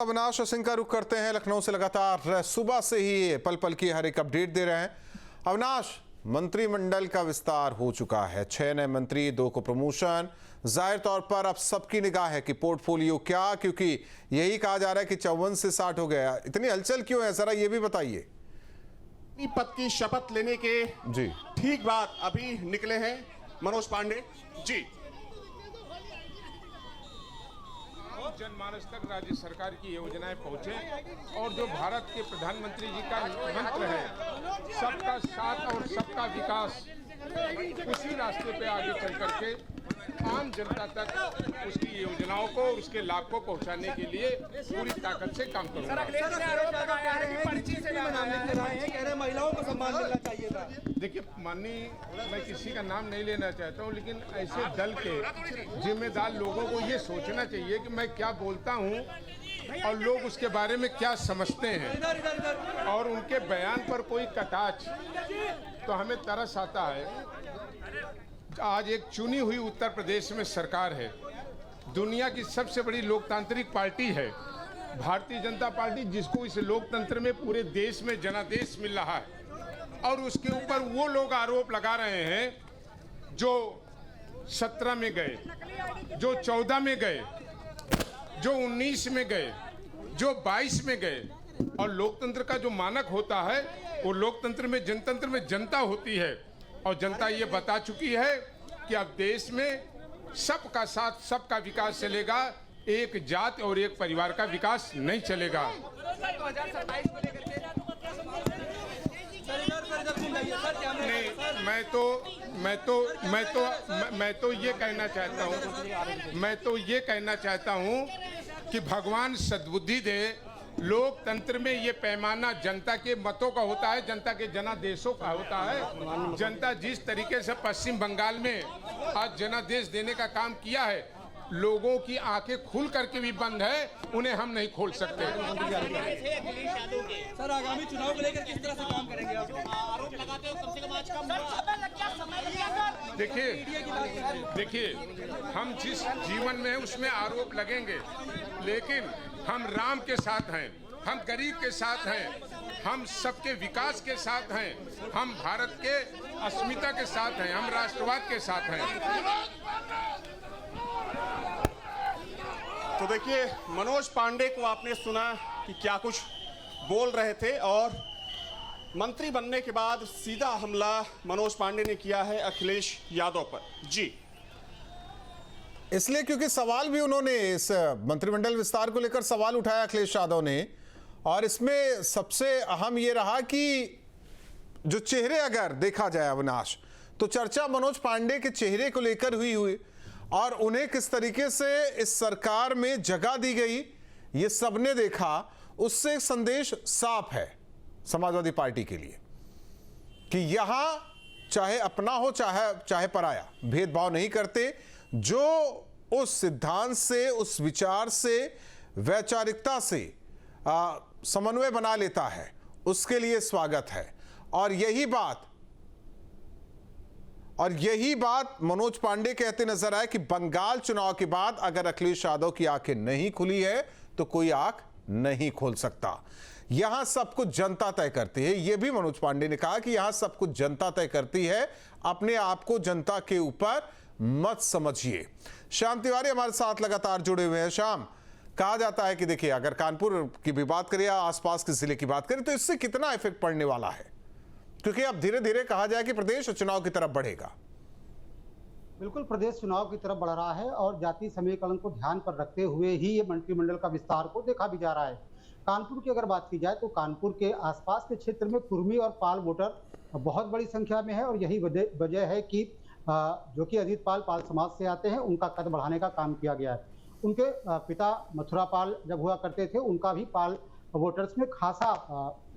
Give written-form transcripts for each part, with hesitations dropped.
अविनाश सिंह का रुख करते हैं। लखनऊ से लगातार सुबह से ही पल पल की हर एक अपडेट दे रहे हैं। अविनाश, मंत्रिमंडल का विस्तार हो चुका है, 6 नए मंत्री, 2 को प्रमोशन। जाहिर तौर पर अब सबकी निगाह है कि पोर्टफोलियो क्या, क्योंकि यही कहा जा रहा है कि 54 से 60 हो गया। इतनी हलचल क्यों है, जरा ये भी बताइए। पद की शपथ लेने के जी ठीक बाद अभी निकले हैं मनोज पांडे जी। जनमानस तक राज्य सरकार की योजनाएं पहुंचे और जो भारत के प्रधानमंत्री जी का मंत्र है सबका साथ और सबका विकास, उसी रास्ते पे आगे चल करके आम जनता तक उसकी योजनाओं को, उसके लाभ को पहुंचाने के लिए पूरी ताकत से काम करूंगा। महिलाओं को सम्मान मिलना चाहिए था। देखिए माननीय, मैं किसी का नाम नहीं लेना चाहता हूं, लेकिन ऐसे दल के जिम्मेदार लोगों को ये सोचना चाहिए कि मैं क्या बोलता हूं और लोग उसके बारे में क्या समझते हैं, और उनके बयान पर कोई कटाक्ष तो हमें तरस आता है। आज एक चुनी हुई उत्तर प्रदेश में सरकार है, दुनिया की सबसे बड़ी लोकतांत्रिक पार्टी है भारतीय जनता पार्टी, जिसको इस लोकतंत्र में पूरे देश में जनादेश मिल रहा है, और उसके ऊपर वो लोग आरोप लगा रहे हैं जो 17 में गए, जो 14 में गए, जो 19 में गए, जो 22 में गए। और लोकतंत्र का जो मानक होता है वो लोकतंत्र में, जनतंत्र में जनता होती है, और जनता ये बता चुकी है कि अब देश में सबका साथ सबका विकास चलेगा, एक जाति और एक परिवार का विकास नहीं चलेगा। नहीं, मैं तो ये कहना चाहता हूँ कि भगवान सद्बुद्धि दे। लोकतंत्र में ये पैमाना जनता के मतों का होता है, जनता के जनादेशों का होता है। जनता जिस तरीके से पश्चिम बंगाल में आज जनादेश देने का काम किया है, लोगों की आंखें खुल करके भी बंद है, उन्हें हम नहीं खोल सकते। सर, आगामी चुनाव को लेकर किस तरह से काम करेंगे आप? आरोप लगाते हो कम से कम आज देखिए, हम जिस जीवन में हैं उसमें आरोप लगेंगे, लेकिन हम राम के साथ हैं, हम गरीब के साथ हैं, हम सबके विकास के साथ हैं, हम भारत के अस्मिता के साथ हैं, हम राष्ट्रवाद के साथ हैं। तो देखिए, मनोज पांडे को आपने सुना कि क्या कुछ बोल रहे थे, और मंत्री बनने के बाद सीधा हमला मनोज पांडे ने किया है अखिलेश यादव पर जी। इसलिए क्योंकि सवाल भी उन्होंने इस मंत्रिमंडल विस्तार को लेकर सवाल उठाया अखिलेश यादव ने, और इसमें सबसे अहम ये रहा कि जो चेहरे अगर देखा जाए अविनाश, तो चर्चा मनोज पांडे के चेहरे को लेकर हुई और उन्हें किस तरीके से इस सरकार में जगह दी गई, ये सबने देखा। उससे एक संदेश साफ है समाजवादी पार्टी के लिए कि यहां चाहे अपना हो चाहे पराया, भेदभाव नहीं करते। जो उस सिद्धांत से, उस विचार से, वैचारिकता से समन्वय बना लेता है, उसके लिए स्वागत है। और यही बात मनोज पांडे कहते नजर आए कि बंगाल चुनाव के बाद अगर अखिलेश यादव की आंखें नहीं खुली है तो कोई आंख नहीं खोल सकता। यहां सब कुछ जनता तय करती है। यह भी मनोज पांडे ने कहा कि यहां सब कुछ जनता तय करती है, अपने आप को जनता के ऊपर मत समझिए। श्याम तिवारी हमारे साथ लगातार जुड़े हुए हैं। श्याम, कहा जाता है कि देखिए, अगर कानपुर की भी बात करें या आसपास के जिले की बात करें, तो इससे कितना इफेक्ट पड़ने वाला है, क्योंकि अब धीरे धीरे कहा जाए कि प्रदेश चुनाव की तरफ बढ़ेगा। बिल्कुल, प्रदेश चुनाव की तरफ बढ़ रहा है और जातीय समीकरण को ध्यान पर रखते हुए ही ये मंत्रिमंडल का विस्तार को देखा भी जा रहा है। कानपुर की अगर बात की जाए तो कानपुर के आसपास के क्षेत्र में कुर्मी और पाल वोटर बहुत बड़ी संख्या में है, और यही वजह है कि जो कि अजीत पाल समाज से आते हैं, उनका कद बढ़ाने का काम किया गया है। उनके पिता मथुरा पाल जब हुआ करते थे, उनका भी पाल वोटर्स में खासा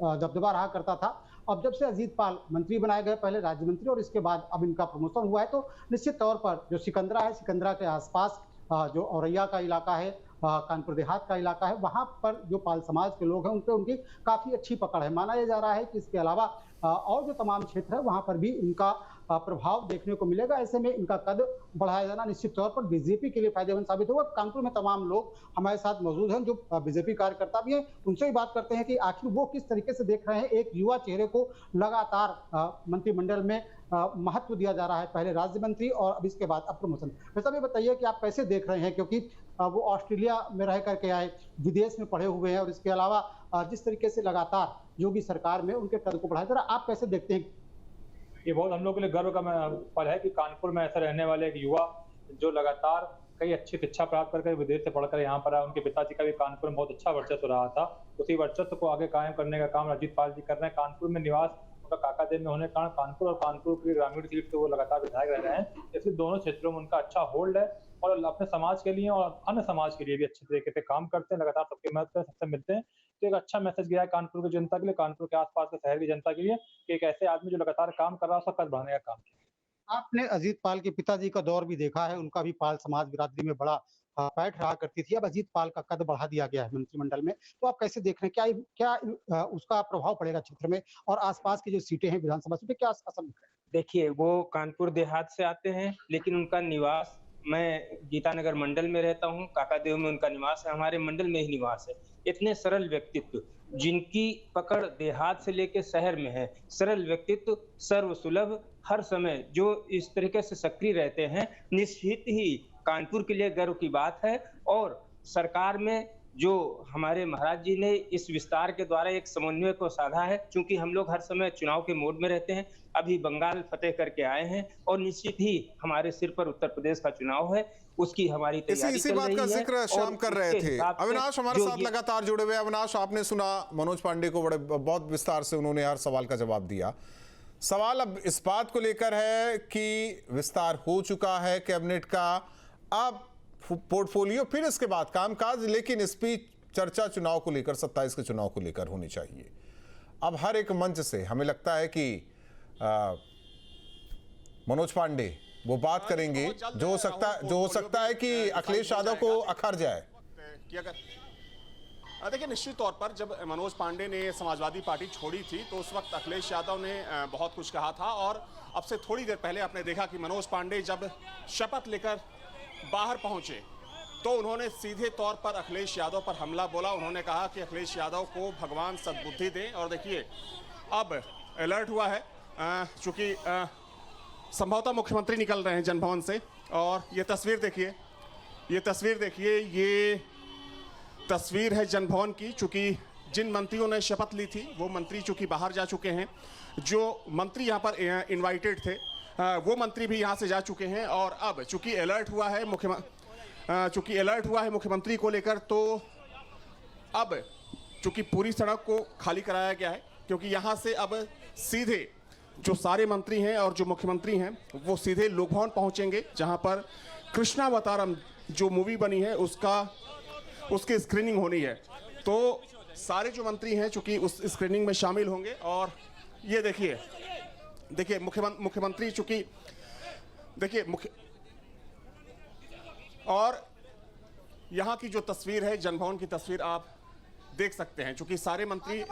दबदबा रहा करता था। अब जब से अजीत पाल मंत्री बनाए गए, पहले राज्य मंत्री और इसके बाद अब इनका प्रमोशन हुआ है, तो निश्चित तौर पर जो सिकंदरा है, सिकंदरा के आसपास जो औरैया का इलाका है, कानपुर देहात का इलाका है, वहां पर जो पाल समाज के लोग हैं उन पर उनकी काफी अच्छी पकड़ है। माना यह जा रहा है कि इसके अलावा और जो तमाम क्षेत्र है वहां पर भी इनका प्रभाव देखने को मिलेगा। ऐसे में इनका कद बढ़ाया जाना निश्चित तौर पर बीजेपी के लिए फायदेमंद साबित होगा। कानपुर में तमाम लोग हमारे साथ मौजूद हैं जो बीजेपी कार्यकर्ता भी हैं, उनसे ही बात करते हैं कि आखिर वो किस तरीके से देख रहे हैं एक युवा चेहरे को लगातार मंत्रिमंडल में महत्व दिया जा रहा है, पहले राज्य मंत्री और अब इसके बाद अब प्रमोशन। वैसे भी बताइए कि आप कैसे देख रहे हैं, क्योंकि वो ऑस्ट्रेलिया में रह करके आए, विदेश में पढ़े हुए हैं और इसके अलावा जिस तरीके से लगातार योगी सरकार में उनके कद को बढ़ाया जा रहा है, आप कैसे देखते हैं? ये बहुत हम लोग के लिए गर्व का पल है कि कानपुर में ऐसा रहने वाले एक युवा जो लगातार कई अच्छी शिक्षा प्राप्त करके विदेश से पढ़कर यहाँ पर आए। उनके पिताजी का भी कानपुर में बहुत अच्छा वर्चस्व रहा था, उसी वर्चस्व को आगे कायम करने का काम अजीत पाल जी कर रहे हैं। कानपुर में निवास उनका काकादेव में होने के कारण कानपुर और कानपुर की ग्रामीण सीट से वो लगातार विधायक रह रहे हैं, इसलिए दोनों क्षेत्रों में उनका अच्छा होल्ड है और अपने समाज के लिए और अन्य समाज के लिए भी अच्छे तरीके से काम करते हैं, लगातार सबके मदद करते हैं, सबसे मिलते हैं। तो एक अच्छा मैसेज गया है कानपुर की जनता के लिए, कानपुर के आसपास के शहर की जनता के लिए कि एक ऐसे आदमी जो लगातार काम कर रहा है उसका कद बढ़ाने का काम किया। आपने अजीत पाल के पिताजी का दौर भी देखा है, उनका भी पाल समाज बिरादरी में बड़ा पैठ रहा करती थी। अब अजीत पाल का कद बढ़ा दिया गया है मंत्रिमंडल में, तो आप कैसे देख रहे हैं, क्या उसका प्रभाव पड़ेगा क्षेत्र में और आसपास की जो सीटें हैं विधानसभा सीटें, क्या असर दिख रहा है? देखिए, वो कानपुर देहात से आते हैं, लेकिन उनका निवास, मैं गीतानगर मंडल में रहता हूँ, काकादेव में उनका निवास है, हमारे मंडल में ही निवास है। इतने सरल व्यक्तित्व जिनकी पकड़ देहात से लेकर शहर में है, सरल व्यक्तित्व, सर्वसुलभ, हर समय जो इस तरीके से सक्रिय रहते हैं, निश्चित ही कानपुर के लिए गर्व की बात है। और सरकार में जो हमारे महाराज जी ने इस विस्तार के द्वारा एक समन्वय को साधा है, क्योंकि हम लोग हर समय चुनाव के मोड में रहते हैं, अभी बंगाल फतेह करके आए हैं और निश्चित ही हमारे सिर पर उत्तर प्रदेश का चुनाव है, उसकी हमारी तैयारी इसी चल बात रही का है। जिक्र शाम कर रहे थे अविनाश हमारे साथ जो लगातार जुड़े हुए। अविनाश, आपने सुना मनोज पांडे को, बहुत विस्तार से उन्होंने हर सवाल का जवाब दिया। सवाल अब इस बात को लेकर है कि विस्तार हो चुका है कैबिनेट का, अब पोर्टफोलियो, फिर इसके बाद कामकाज, लेकिन इस बीच चर्चा चुनाव को लेकर, 27 के चुनाव को लेकर होनी चाहिए। अब हर एक मंच से हमें लगता है कि मनोज पांडे वो बात करेंगे जो हो सकता है कि अखिलेश यादव को अखर जाए। देखिए, निश्चित तौर पर जब मनोज पांडे ने समाजवादी पार्टी छोड़ी थी तो उस वक्त अखिलेश यादव ने बहुत कुछ कहा था, और अब से थोड़ी देर पहले आपने देखा कि मनोज पांडे जब शपथ लेकर बाहर पहुंचे तो उन्होंने सीधे तौर पर अखिलेश यादव पर हमला बोला। उन्होंने कहा कि अखिलेश यादव को भगवान सद्बुद्धि दें। और देखिए, अब अलर्ट हुआ है, चूंकि संभवतः मुख्यमंत्री निकल रहे हैं जनभवन से, और ये तस्वीर देखिए, ये तस्वीर है जनभवन की। चूंकि जिन मंत्रियों ने शपथ ली थी वो मंत्री चूंकि बाहर जा चुके हैं, जो मंत्री यहाँ पर इनवाइटेड थे वो मंत्री भी यहाँ से जा चुके हैं। और अब चूंकि अलर्ट हुआ है मुख्यमंत्री को लेकर, तो अब चूंकि पूरी सड़क को खाली कराया गया है, क्योंकि यहाँ से अब सीधे जो सारे मंत्री हैं और जो मुख्यमंत्री हैं वो सीधे लोक भवन पहुंचेंगे, जहां पर कृष्णावतारम जो मूवी बनी है उसकी स्क्रीनिंग होनी है। तो सारे जो मंत्री हैं चूंकि उस स्क्रीनिंग में शामिल होंगे। और ये देखिए मुख्यमंत्री चूंकि और यहाँ की जो तस्वीर है, जनभवन की तस्वीर आप देख सकते हैं। चूंकि सारे मंत्री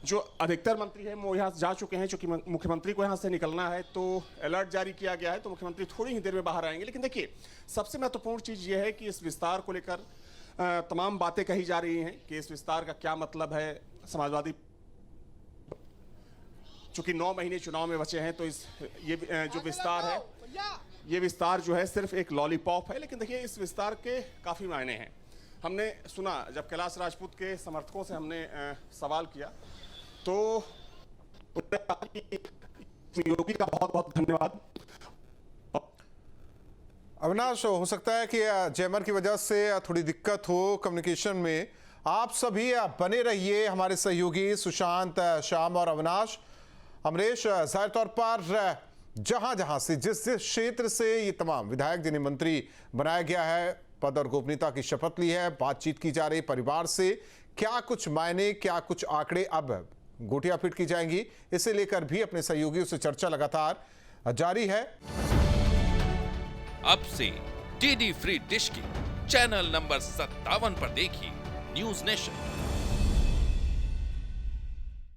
जो अधिकतर मंत्री हैं वो यहाँ जा चुके हैं, चूंकि मुख्यमंत्री को यहाँ से निकलना है तो अलर्ट जारी किया गया है, तो मुख्यमंत्री थोड़ी ही देर में बाहर आएंगे। लेकिन देखिए, सबसे महत्वपूर्ण चीज ये है कि इस विस्तार को लेकर तमाम बातें कही जा रही हैं कि इस विस्तार का क्या मतलब है। समाजवादी चूंकि 9 महीने चुनाव में बचे हैं, तो ये जो विस्तार है, ये विस्तार जो है सिर्फ एक लॉलीपॉप है। लेकिन देखिए, इस विस्तार के काफी मायने हैं। हमने सुना, जब कैलाश राजपूत के समर्थकों से हमने सवाल किया तो योगी का बहुत बहुत धन्यवाद। अविनाश, हो सकता है कि जैमर की वजह से थोड़ी दिक्कत हो कम्युनिकेशन में। आप सभी बने रहिए, हमारे सहयोगी सुशांत, श्याम और अविनाश। अमरेश, जाहिर तौर पर जहां से जिस क्षेत्र से ये तमाम विधायक जिन्हें मंत्री बनाया गया है, पद और गोपनीयता की शपथ ली है, बातचीत की जा रही परिवार से, क्या कुछ मायने, क्या कुछ आंकड़े अब गोटियां फिट की जाएंगी, इसे लेकर भी अपने सहयोगियों से चर्चा लगातार जारी है। अब से डीडी फ्री डिश की चैनल नंबर 57 पर देखिए न्यूज नेशन।